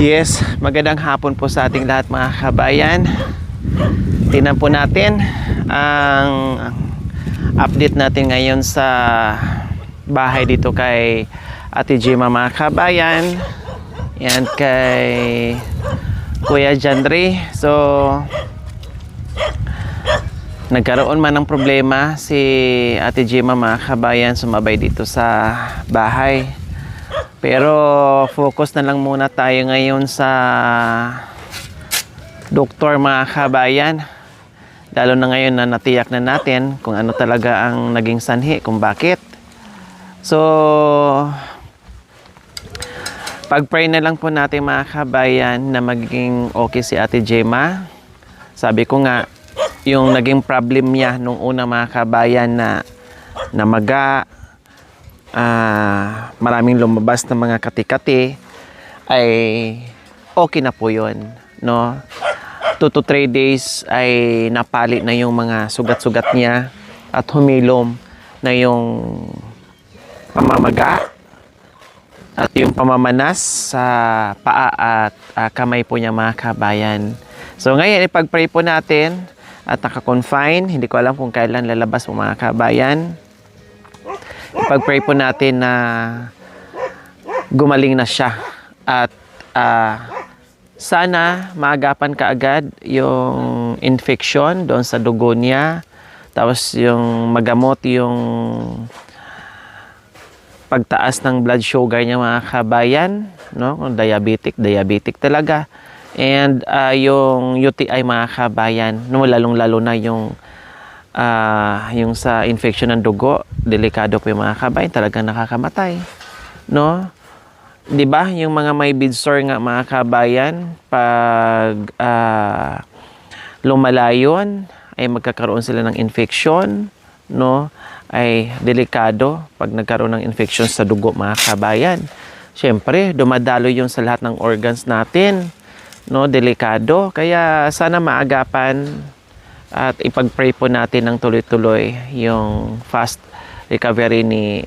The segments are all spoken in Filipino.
Yes, magandang hapon po sa ating lahat mga kabayan. Tingnan po natin ang update natin ngayon sa bahay dito kay Ate Gemma mga kabayan. Yan kay Kuya Jandre. So, nagkaroon man ng problema si Ate Gemma mga kabayan, sumabay dito sa bahay. Pero focus na lang muna tayo ngayon sa doktor mga kabayan. Lalo na ngayon na natiyak na natin kung ano talaga ang naging sanhi, kung bakit. So, pag-pray na lang po natin mga kabayan na magiging okay si Ate Gemma. Sabi ko nga, yung naging problem niya nung una mga kabayan na namaga, maraming lumabas na mga kati-kati, ay okay na po yun, no? 2 to 3 days ay napali na yung mga sugat-sugat niya at humilom na yung pamamaga at yung pamamanas sa paa at kamay po niya mga kabayan. So ngayon ipag-pray po natin at naka-confine, hindi ko alam kung kailan lalabas po mga kabayan. Pag-pray po natin na gumaling na siya at sana maagapan kaagad yung infection doon sa dugo niya, tapos yung magamot yung pagtaas ng blood sugar niya mga kabayan, no? Kung diabetic talaga, and yung UTI mga kabayan, no? Lalong-lalo na yung sa infection ng dugo, delikado po yung mga kabayan, talagang nakakamatay, no? 'Di ba? Yung mga may bedsore nga mga kabayan, pag lumalayon ay magkakaroon sila ng infection, no? Ay delikado pag nagkaroon ng infection sa dugo mga kabayan. Siyempre, dumadalo yung sa lahat ng organs natin, no? Delikado. Kaya sana maagapan at ipag-pray po natin ng tuloy-tuloy yung fast recovery ni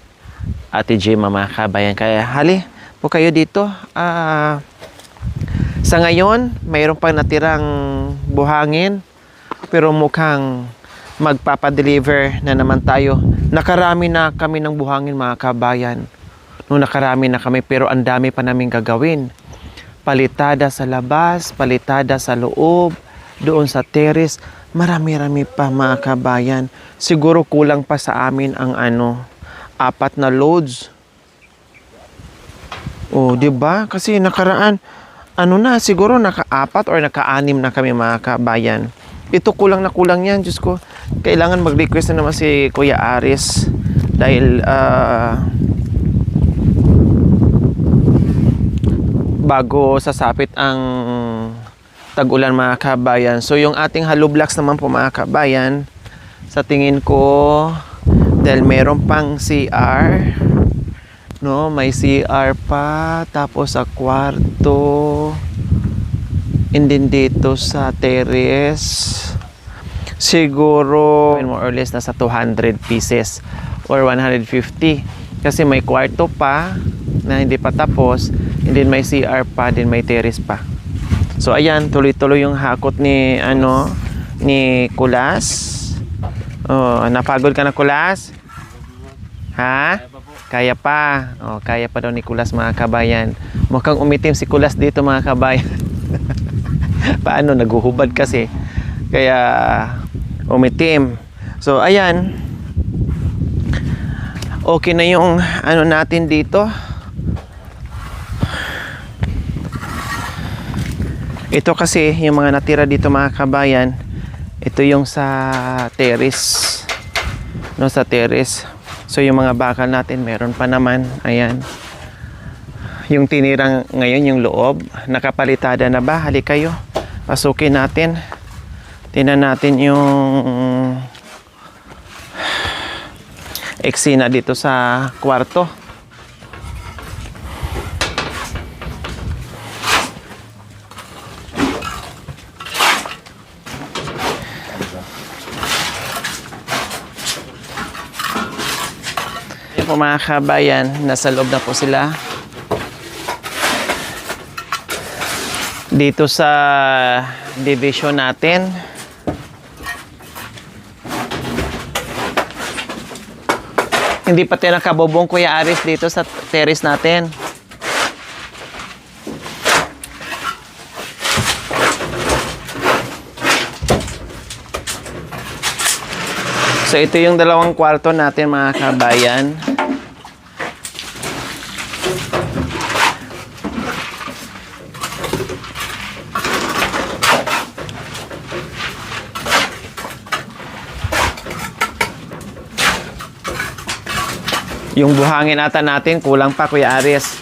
Ate Gemma mga kabayan. Kaya hali po kayo dito. Sa ngayon, mayroon pang natirang buhangin, pero mukhang magpapadeliver na naman tayo. Nakarami na kami ng buhangin mga kabayan. Nakarami na kami, pero ang dami pa namin gagawin. Palitada sa labas, palitada sa loob, doon sa terrace. Marami-rami pa mga kabayan. Siguro kulang pa sa amin ang 4 na loads. Oh, 'di ba? Kasi nakaraan siguro naka-4 or naka-6 na kami mga kabayan. Ito kulang na kulang 'yan, Diyos ko. Kailangan mag-request na naman si Kuya Aris dahil bago sasapit ang tag-ulan mga kabayan. So yung ating hollow blocks naman po mga kabayan, sa tingin ko, dahil meron pang CR, no, may CR pa, tapos sa kwarto, and then dito sa terrace, siguro more or less nasa 200 pieces or 150, kasi may kwarto pa na hindi pa tapos, and then may CR pa, then may terrace pa. So ayan, tuloy-tuloy yung hakot ni ni Kulas. Oh, napagod ka na Kulas? Ha? Kaya pa. Oh, kaya pa daw ni Kulas mga kabayan. Mukhang umitim si Kulas dito mga kabayan. Paano, naguhubad kasi. Kaya umitim. So ayan. Okay na yung natin dito. Ito kasi yung mga natira dito mga kabayan, ito yung sa terrace, no, sa terrace. So yung mga bakal natin meron pa naman. Ayan, yung tinirang ngayon yung loob, nakapalitada na ba? Hali kayo, pasukin natin, tingnan natin yung eksena dito sa kwarto. po mga kabayan, nasa loob na po sila. dito sa division natin. Hindi pa tayo nakabubong, Kuya Aris, dito sa terrace natin. So ito yung dalawang kwarto natin, mga kabayan. Yung buhangin ata natin, kulang pa, Kuya Aris.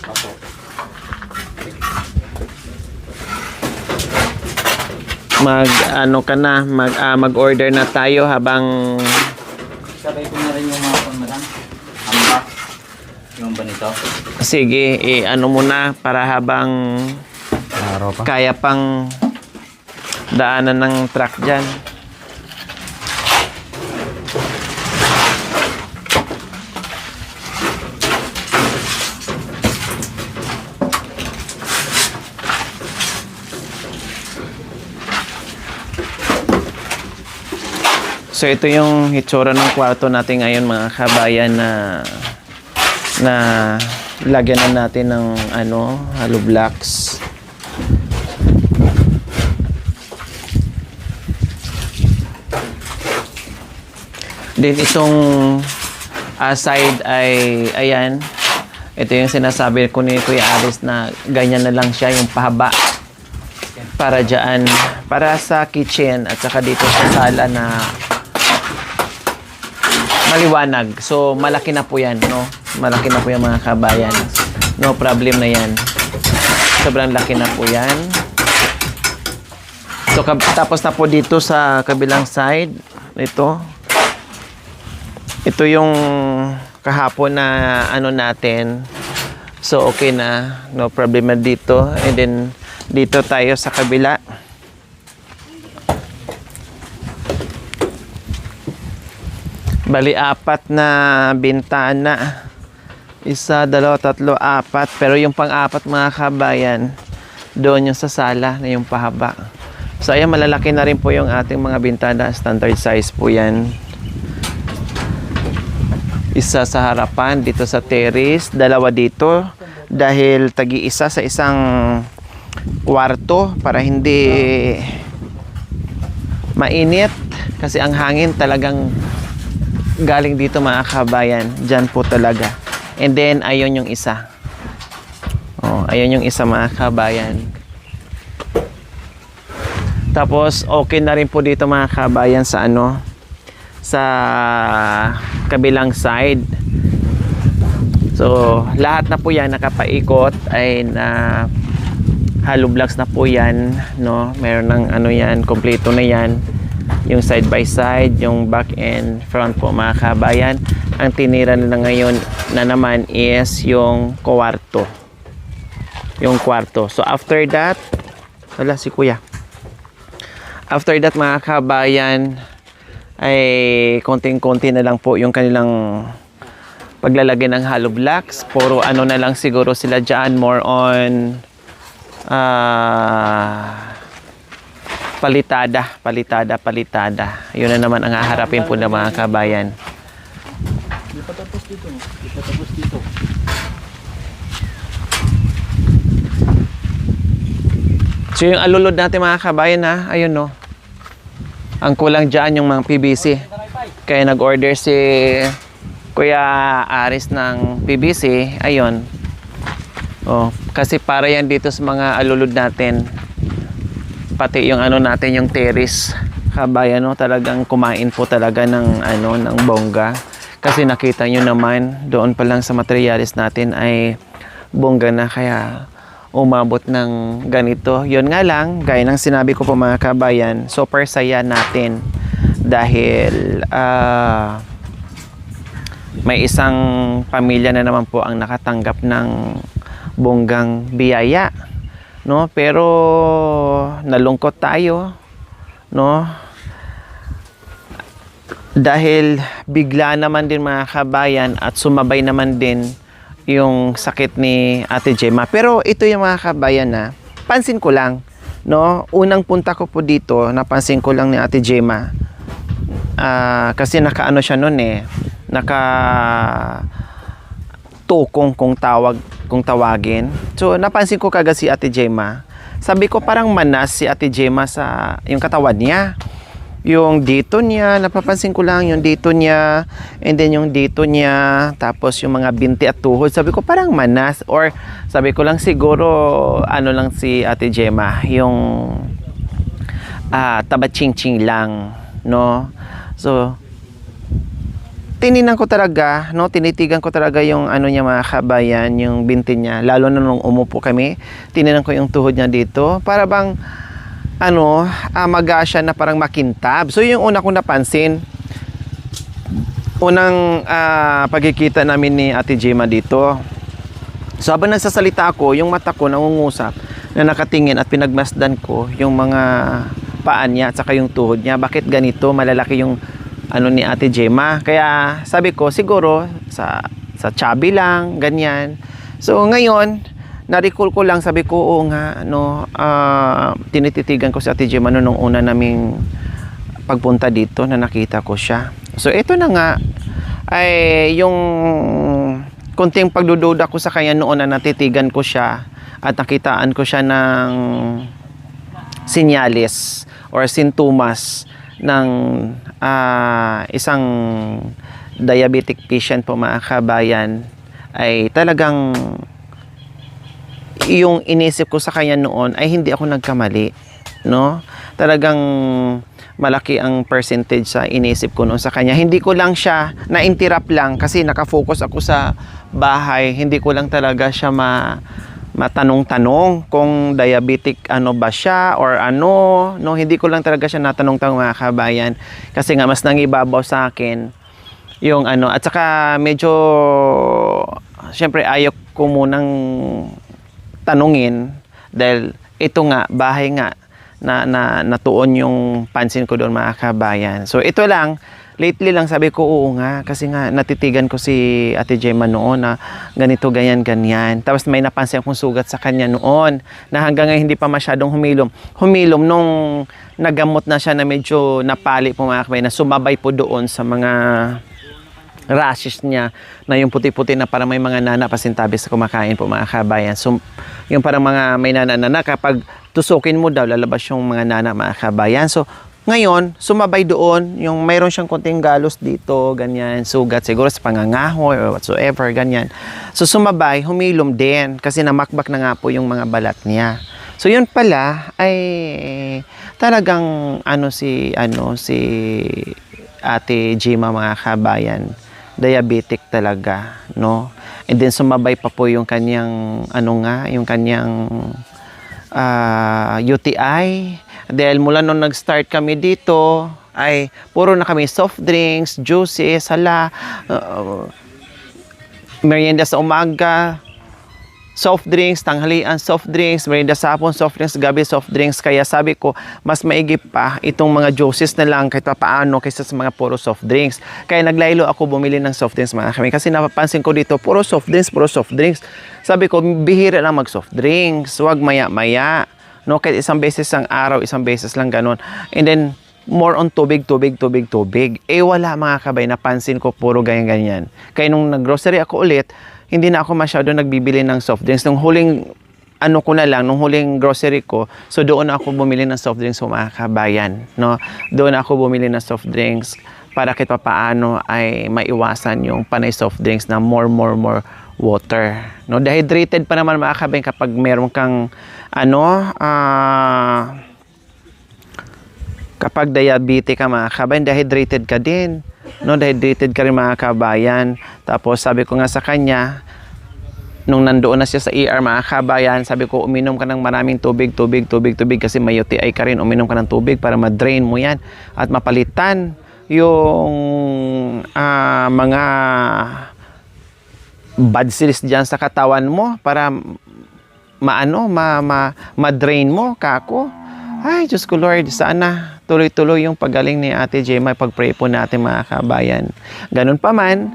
Mag-order na tayo habang Sabay ko na rin yung mga madam. Amba. Yung ba nito? sige, ano muna para habang Araw pa. kaya pang daanan ng truck dyan. So ito yung hitsura ng kwarto natin ngayon, mga kabayan, na lagyan na natin ng hollow blocks. Then itong side ay ayan. Ito yung sinasabi ko ni Kuya Aris na ganyan na lang siya, yung pahaba para dyan, para sa kitchen at saka dito sa sala na maliwanag. So, malaki na po yan, no? Malaki na po yan, mga kabayan. No problem na yan. Sobrang laki na po yan. So, tapos na po dito sa kabilang side. Ito yung kahapon na natin. So, okay na. No problem na dito. And then, dito tayo sa kabila. Bali, 4 na bintana. 1, 2, 3, 4. Pero yung pang-4, mga kabayan, doon yung sa sala na yung pahaba. So, ayan, malalaki na rin po yung ating mga bintana. Standard size po yan. 1 sa harapan, dito sa terrace. 2 dito. Dahil tagi-1 sa isang kwarto para hindi mainit. Kasi ang hangin talagang galing dito, mga kabayan. Diyan po talaga. And then, ayun yung isa. Ayun yung isa, mga kabayan. Tapos, okay na rin po dito, mga kabayan, sa sa kabilang side. So, lahat na po yan nakapaikot ay na hollow blocks na po yan, no? Meron ng yan, kompleto na yan. Yung side by side, yung back and front po, mga kabayan. Ang tinira nila ngayon na naman is yung kwarto. Yung kwarto. So after that, wala si Kuya. After that, mga kabayan, ay konting-konti na lang po yung kanilang paglalagay ng hollow blocks. Puro na lang siguro sila dyan, more on palitada. Yun na naman ang haharapin po ng mga kabayan. Di pa tapos dito. So yung alulod natin, mga kabayan, ayun, no. Ang kulang dyan yung mga PVC. Kaya nag-order si Kuya Aris ng PVC. Ayun. Kasi para yan dito sa mga alulod natin. Pati yung natin, yung terrace, kabayan, no, talagang kumain po talaga ng ng bongga. Kasi nakita nyo naman, doon pa lang sa materialis natin ay bongga na, kaya umabot ng ganito. Yun nga lang, gaya ng sinabi ko po, mga kabayan, super saya natin dahil may isang pamilya na naman po ang nakatanggap ng bonggang biyaya. No, pero nalungkot tayo, no? Dahil bigla naman din, mga kabayan, at sumabay naman din yung sakit ni Ate Gemma. Pero ito yung, mga kabayan, pansin ko lang, no? Unang punta ko po dito, napansin ko lang ni Ate Gemma. Kasi nakaano siya noon naka tukong kung tawagin. So napansin ko kagad si Ate Gemma. Sabi ko parang manas si Ate Gemma sa yung katawan niya. Yung dito niya, napapansin ko lang yung dito niya, and then yung dito niya, tapos yung mga binti at tuhod. Sabi ko parang manas, or sabi ko lang siguro ano lang si Ate Gemma, yung taba-ching-ching lang, no? So tininan ko talaga, no, tinitigan ko talaga yung ano niya mga kabayan, yung binti niya, lalo na nung umupo kami, tininan ko yung tuhod niya dito, para bang maga siya na parang makintab. So yung una kong napansin, unang pagkikita namin ni Ate Gemma dito. So habang nagsasalita ako, yung mata ko nangungusap na nakatingin at pinagmasdan ko yung mga paan niya at saka yung tuhod niya. Bakit ganito? Malalaki yung ano ni Ate Gemma. Kaya sabi ko siguro sa chubby lang, ganyan. So ngayon, na-recall ko lang, sabi ko, oo nga, tinititigan ko si Ate Gemma nung una naming pagpunta dito na nakita ko siya. So ito na nga, ay yung konting pagdududa ko sa kanya noon na natitigan ko siya at nakitaan ko siya ng sinyalis or sintomas ng isang diabetic patient po mga kabayan, ay talagang yung inisip ko sa kanya noon ay hindi ako nagkamali, no? Talagang malaki ang percentage sa inisip ko noon sa kanya. Hindi ko lang siya na-interrupt lang kasi nakafocus ako sa bahay. Hindi ko lang talaga siya matanong-tanong kung diabetic ano ba siya or ano, no? Hindi ko lang talaga siya natanong-tanong mga kabayan kasi nga mas nangibabaw sa akin yung ano, at saka medyo syempre ayaw ko munang tanungin dahil ito nga, bahay nga na natuon yung pansin ko doon mga kabayan. So ito lang, lately lang sabi ko, oo nga, kasi nga natitigan ko si Ate Gemma noon na ganito, ganyan. Tapos may napansin akong sugat sa kanya noon na hanggang ngayon hindi pa masyadong humilom. Humilom nung nagamot na siya na medyo napali po mga kabayan, na sumabay po doon sa mga rashes niya na yung puti-puti na parang may mga nana pasintabis sa kumakain po mga kabayan. So yung parang mga may nana kapag tusukin mo daw lalabas yung mga nana mga kabayan. So ngayon, sumabay doon, yung mayroon siyang konting galos dito, ganyan, sugat, siguro sa pangangahoy or whatsoever, ganyan. So sumabay, humilom din, kasi namakbak na nga po yung mga balat niya. So yun pala, ay talagang si Ate Gemma mga kabayan, diabetic talaga, no? And then sumabay pa po yung kanyang, yung kanyang UTI. Dahil mula nung nag-start kami dito, ay puro na kami soft drinks, juices, merienda sa umaga, soft drinks, tanghalian, soft drinks, merienda sa hapon, soft drinks, gabi, soft drinks. Kaya sabi ko, mas maigi pa itong mga juices na lang kahit paano kaysa sa mga puro soft drinks. Kaya naglaylo ako bumili ng soft drinks mga kami. Kasi napapansin ko dito, puro soft drinks, puro soft drinks. Sabi ko, bihira lang mag-soft drinks. Huwag maya-maya. No, kahit isang beses ang araw, isang beses lang ganun. And then, more on tubig. Eh, wala mga kabay, napansin ko puro ganyan-ganyan. Kaya nung nag-grocery ako ulit, hindi na ako masyado nagbibili ng soft drinks. Nung huling, nung huling grocery ko, so doon ako bumili ng soft drinks sa mga kabayan. No? Doon ako bumili ng soft drinks para kahit paano ay maiwasan yung panay soft drinks na more water. No, dehydrated pa naman mga kabayan kapag meron kang kapag diabetic ka mga kabayan, dehydrated ka din. No, dehydrated ka rin mga kabayan. Tapos sabi ko nga sa kanya, nung nandoon na siya sa ER mga kabayan, sabi ko uminom ka ng maraming tubig kasi may UTI ka rin, uminom ka ng tubig para ma-drain mo yan at mapalitan yung mga bad cells dyan sa katawan mo para ma-drain mo, kako. Ay, Diyos ko Lord, sana tuloy-tuloy yung pagaling ni Ate Gemma, pag-pray po natin mga kabayan. Ganun pa man,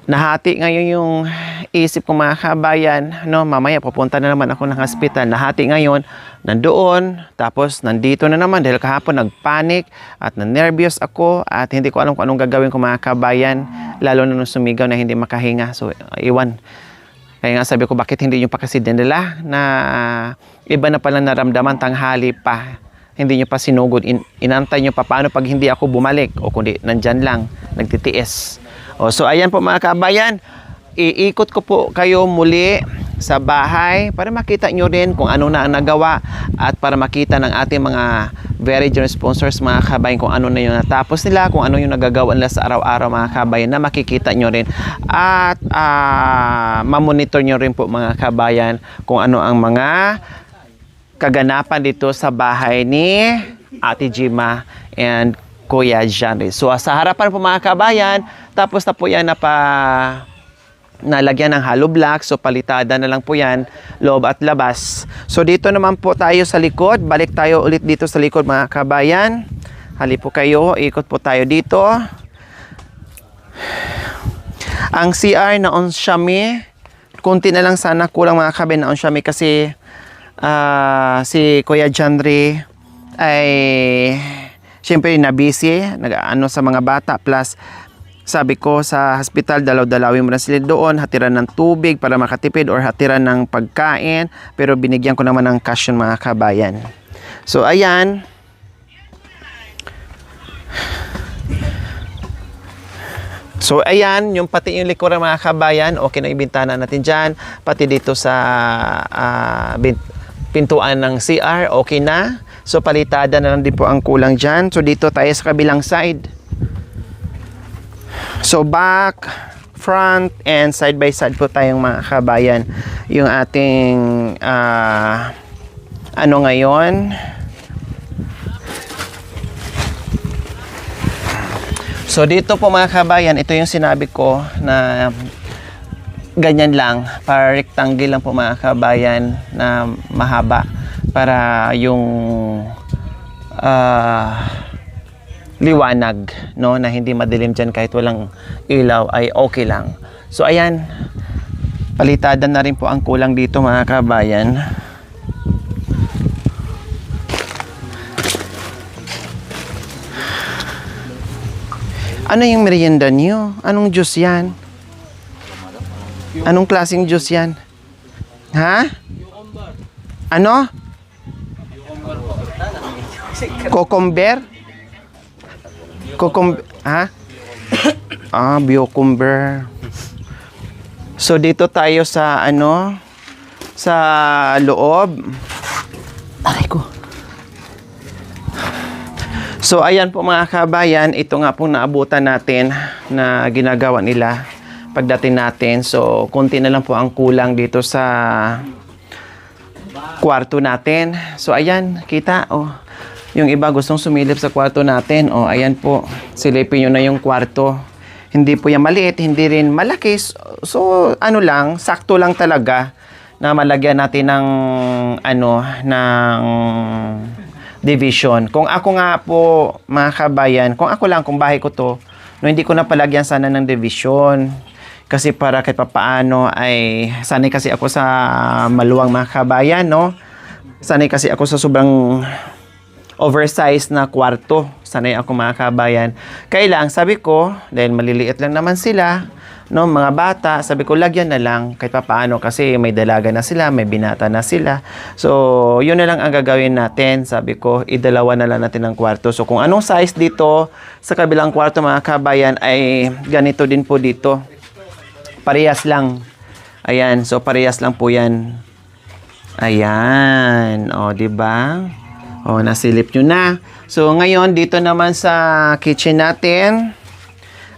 nahati ngayon yung isip ko mga kabayan, no, mamaya pupunta na naman ako ng hospital. Nahati ngayon, nandoon, tapos nandito na naman dahil kahapon nagpanic at na-nervous ako at hindi ko alam kung anong gagawin ko mga kabayan, lalo na nung sumigaw na hindi makahinga. So, iwan. Kaya nga sabi ko, bakit hindi nyo pa kasi dinala na iba na pala naramdaman tanghali pa. Hindi nyo pa sinugod. Inantay nyo pa paano pag hindi ako bumalik o kundi nandyan lang, nagtitiis. So, ayan po mga kabayan. Iikot ko po kayo muli sa bahay para makita nyo rin kung ano na ang nagawa at para makita ng ating mga very generous sponsors mga kabayan kung ano na yung natapos nila, kung ano yung nagagawa nila sa araw-araw mga kabayan na makikita nyo rin at mamonitor nyo rin po mga kabayan kung ano ang mga kaganapan dito sa bahay ni Ate Jima and Kuya Janry. So sa harapan po mga kabayan, tapos na po yan nalagyan ng hollow block. So palitada na lang po yan, loob at labas. So dito naman po tayo sa likod. Balik tayo ulit dito sa likod mga kabayan. Hali po kayo, ikot po tayo dito. Ang CR na on Xiaomi, kunti na lang sana kulang mga kabayan na on Xiaomi kasi si Kuya Janry ay siyempre na busy, nag-ano sa mga bata, plus sabi ko sa hospital, dalaw-dalawin mo na sila doon, hatiran ng tubig para makatipid or hatiran ng pagkain, pero binigyan ko naman ng cash yung mga kabayan. So ayan. So ayan, yung pati yung likuran mga kabayan, okay na yung bintana natin dyan, pati dito sa pintuan ng CR, okay na. So palitada na lang din po ang kulang dyan. So dito tayo sa kabilang side. So back, front, and side by side po tayong mga kabayan. Yung ating ano ngayon. So dito po mga kabayan, ito yung sinabi ko na ganyan lang, para rectangle lang po mga kabayan na mahaba para yung liwanag, no, na hindi madilim dyan kahit walang ilaw ay okay lang. So ayan, palitada na rin po ang kulang dito mga kabayan. Ano yung merienda niyo? Anong juice yan? Anong klaseng juice yan? Ha? Ano? Cucumber? Cucumber? Ha? Cucumber. So dito tayo sa ano? Sa loob. Aray ko. So ayan po mga kabayan, ito nga pong naabutan natin na ginagawa nila pagdating natin. So konti na lang po ang kulang dito sa kwarto natin. So ayan, kita oh. Yung iba gustong sumilip sa kwarto natin. Oh, ayan po. Silipin nyo na yung kwarto. Hindi po yan maliit, hindi rin malaki. So ano lang, sakto lang talaga na malagyan natin ng ano, ng division. Kung ako nga po, mga kabayan, kung ako lang, kung bahay ko to, no, hindi ko na palagyan sana ng division. Kasi para kahit papaano ay sanay kasi ako sa maluwang mga kabayan, no? Sanay kasi ako sa sobrang oversized na kwarto. Sanay ako mga kabayan. Kailang, sabi ko, dahil maliliit lang naman sila, no, mga bata, sabi ko, lagyan na lang kahit papaano kasi may dalaga na sila, may binata na sila. So, yun na lang ang gagawin natin. Sabi ko, idalawa na lang natin ang kwarto. So, kung anong size dito sa kabilang kwarto mga kabayan ay ganito din po dito. Parehas lang. Ayan, so parehas lang po yan. Ayan, o, diba? O, nasilip nyo na. So, ngayon, dito naman sa kitchen natin,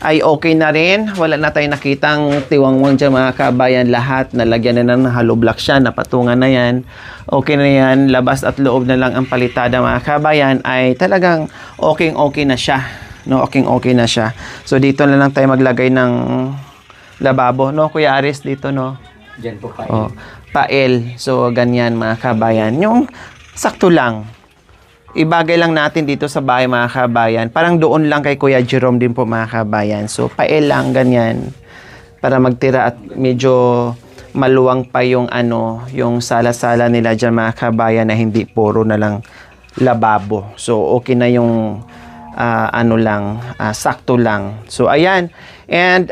ay okay na rin. Wala na tayong nakitang tiwangwang dyan mga kabayan. Lahat, nalagyan na ng hollow block siya, napatungan na yan. Okay na yan. Labas at loob na lang ang palitada mga kabayan. Ay talagang okay na siya. No, okay na siya. So, dito na lang tayo maglagay ng lababo. No, Kuya Aris, dito, no? Diyan po pail. Oh, pail. So, ganyan mga kabayan. Yung sakto lang. Ibagay lang natin dito sa bahay mga kabayan. Parang doon lang kay Kuya Jerome din po mga kabayan. So, pail lang, ganyan. para magtira at medyo maluwang pa yung ano, yung sala-sala nila dyan mga kabayan, na hindi puro na lang lababo. So okay na yung ano lang, sakto lang. So ayan. And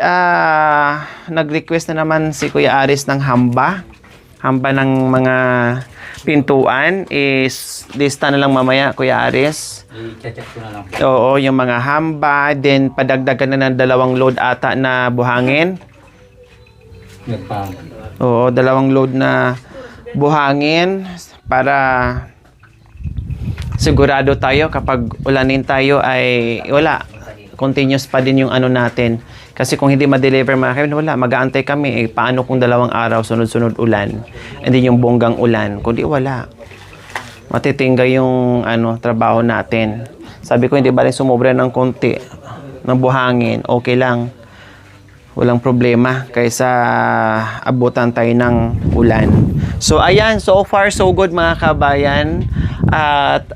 nag-request na naman si Kuya Aris ng hamba ng mga pintuan. Is lista na lang mamaya, Kuya Aris. I-check ko na lang. Oo, yung mga hamba, then padagdagan na ng 2 load ata na buhangin. Oo, 2 load na buhangin para sigurado tayo kapag ulanin tayo ay wala. Continuous pa din yung ano natin. Kasi kung hindi ma-deliver mga kaibigan, wala. Mag-aantay kami. Paano kung 2 araw, sunod-sunod ulan? Hindi yung bonggang ulan. Kundi wala. Matitingga yung ano, trabaho natin. Sabi ko, hindi ba rin sumobra ng konti ng buhangin? Okay lang. Walang problema kaysa abutan tayo ng ulan. So ayan, so far so good mga kabayan. At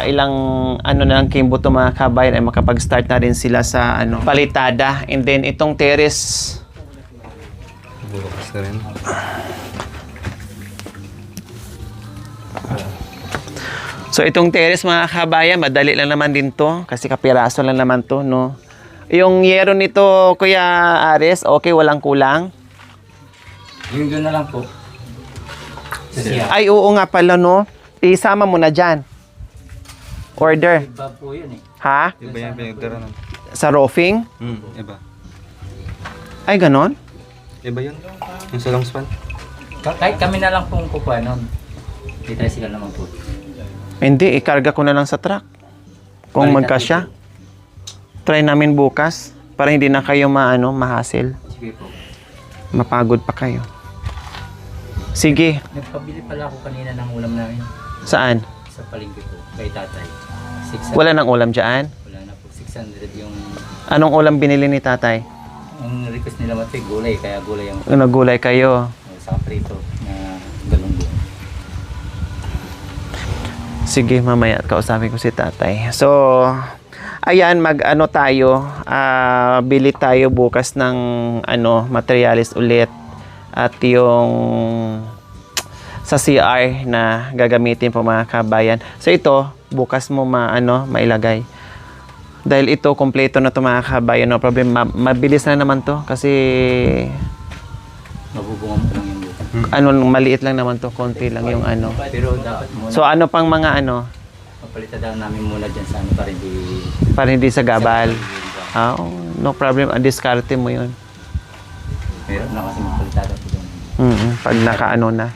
ilang ano na lang kimbo to mga kabayan ay makapag-start na rin sila sa ano, palitada. And then itong terrace, bukas na rin. so itong terrace mga kabayan, madali lang naman din to kasi kapiraso lang naman to, no? Yung yero nito, Kuya Aris, okay, walang kulang? Yung doon na lang po. Sa siya. Ay, oo nga pala, no? Isama mo na dyan. Order. Iba po yun eh. Ha? Iba yan pinagdara nun. Sa roofing? Iba. Ay, ganon? Iba yun. Yung sa long span. Kahit kami na lang pong kukuha nun. Hindi tayo sila naman po. Hindi, ikarga ko na lang sa truck. Kung Balik magkasya. natin Try namin bukas para hindi na kayo mahassle. Sige po. Mapagod pa kayo. Sige. Nagpabili pala ako kanina ng ulam namin. Saan? Sa palengke po. Kay tatay. 600. Wala nang ulam dyan? Wala na po. 600 yung... Anong ulam binili ni tatay? Ang request nila mati gulay. Kaya gulay yung... Nagulay kayo. Sa prito na galunggo. Sige, mamaya kausapin ko si tatay. So, ayan, mag-ano tayo, bili tayo bukas ng materialis ulit at yung sa CR na gagamitin po mga kabayan. So ito, bukas mo mailagay. Dahil ito, kompleto na to mga kabayan, no problem. Mabilis na naman to kasi Mabubungan mo lang yung buka. maliit lang naman to, konti lang yung ano. Pero dapat muna. So ano pang mga Papalitan daw namin muna dyan sa para hindi sa gabal. No problem, diskarte mo yun. Meron na kasi magpalitan po dyan. Pag na.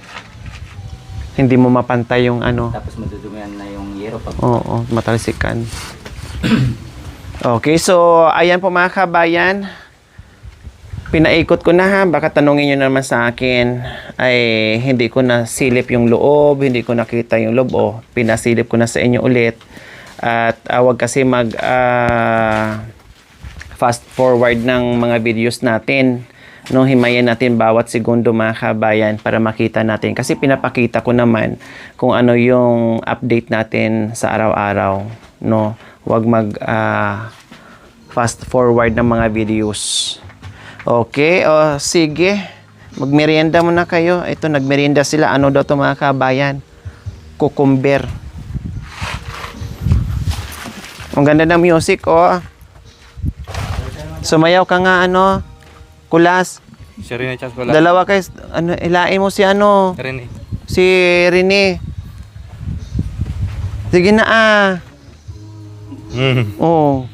Hindi mo mapantay yung Tapos madudumihan na yung yero pag... Oo, matalsikan. Okay, so ayan po mga kabayan. Pinaikot ko na ha. Baka tanungin nyo naman sa akin. Ay, hindi ko na silip yung loob. Hindi ko nakita yung loob. Pinasilip ko na sa inyo ulit. At wag kasi mag fast forward ng mga videos natin. No, himayin natin bawat segundo mga kabayan para makita natin. Kasi pinapakita ko naman kung ano yung update natin sa araw-araw. No, wag mag fast forward ng mga videos. Okay, sige. Magmerienda muna kayo. Ito, nagmerienda sila. Ano daw to mga kabayan? Cucumber. Ang ganda ng music, Sumayaw ka nga, Kulas. Si Rene Chas wala. Dalawa kayo, ilain mo si Rene. si Rene. Sige na, Oo.